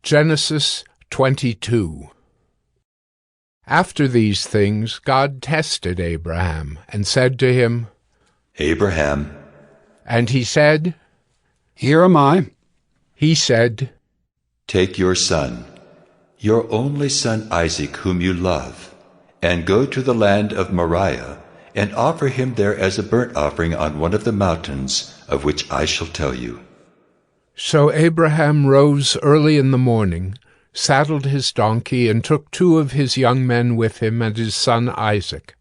Genesis 22. After these things God tested Abraham, and said to him, Abraham. And he said, Here am I. He said, Take your son, your only son Isaac, whom you love, and go to the land of Moriah, and offer him there as a burnt offering on one of the mountains of which I shall tell you. So Abraham rose early in the morning, saddled his donkey, and took 2 of his young men with him and his son Isaac.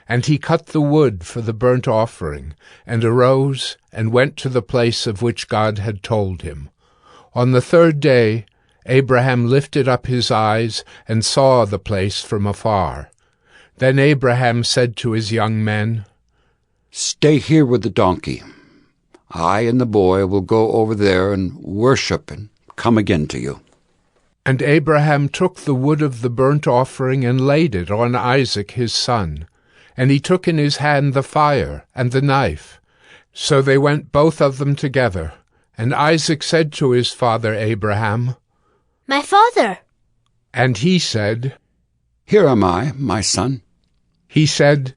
And he cut the wood for the burnt offering, and arose and went to the place of which God had told him. On the 3rd day Abraham lifted up his eyes and saw the place from afar. Then Abraham said to his young men, Stay here with the donkey. I and the boy will go over there and worship and come again to you. And Abraham took the wood of the burnt offering and laid it on Isaac his son. And he took in his hand the fire and the knife. So they went both of them together. And Isaac said to his father Abraham, My father. And he said, Here am I, my son. He said,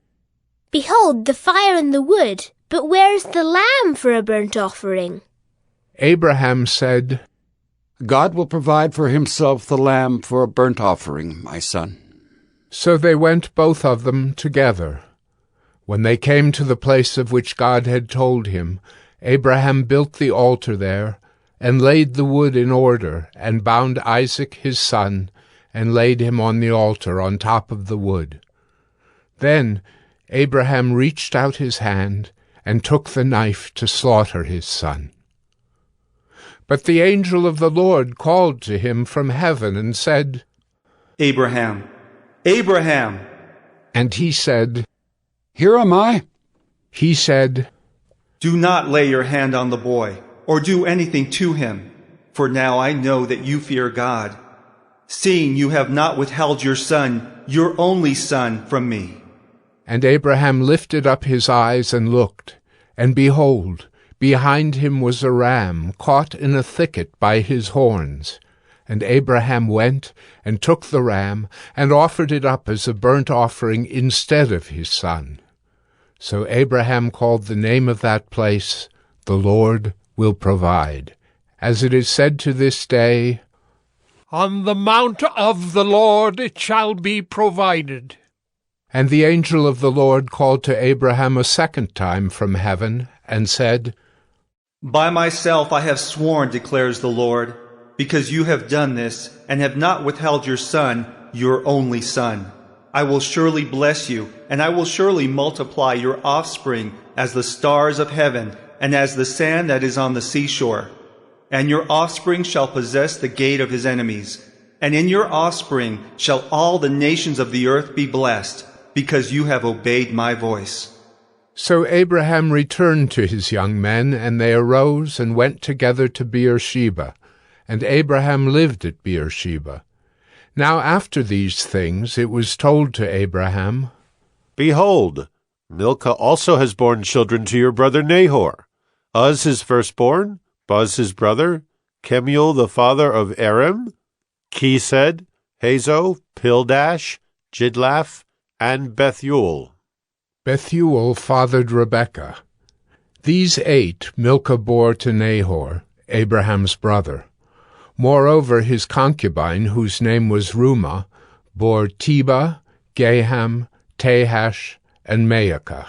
Behold the fire and the wood, but where is the lamb for a burnt offering? Abraham said, God will provide for himself the lamb for a burnt offering, my son. So they went both of them together. When they came to the place of which God had told him, Abraham built the altar there, and laid the wood in order, and bound Isaac his son, and laid him on the altar on top of the wood. Then Abraham reached out his hand, and took the knife to slaughter his son. But the angel of the Lord called to him from heaven and said, Abraham, Abraham! And he said, Here am I. He said, Do not lay your hand on the boy, or do anything to him, for now I know that you fear God, seeing you have not withheld your son, your only son, from me. And Abraham lifted up his eyes and looked, and behold, behind him was a ram caught in a thicket by his horns. And Abraham went and took the ram, and offered it up as a burnt offering instead of his son. So Abraham called the name of that place, The Lord Will Provide. As it is said to this day, On the mount of the Lord it shall be provided. And the angel of the Lord called to Abraham a second time from heaven, and said, By myself I have sworn, declares the Lord, because you have done this, and have not withheld your son, your only son. I will surely bless you, and I will surely multiply your offspring as the stars of heaven, and as the sand that is on the seashore. And your offspring shall possess the gate of his enemies. And in your offspring shall all the nations of the earth be blessed, because you have obeyed my voice. So Abraham returned to his young men, and they arose and went together to Beersheba. And Abraham lived at Beersheba. Now after these things it was told to Abraham, Behold, Milcah also has borne children to your brother Nahor, Uz his firstborn, Buz his brother, Kemuel the father of Aram, Chesed, Hazo, Pildash, Jidlaph, and Bethuel. Bethuel fathered Rebekah. These 8 Milcah bore to Nahor, Abraham's brother. Moreover, his concubine, whose name was Reumah, bore Tebah, Gaham, Tahash, and Maacah.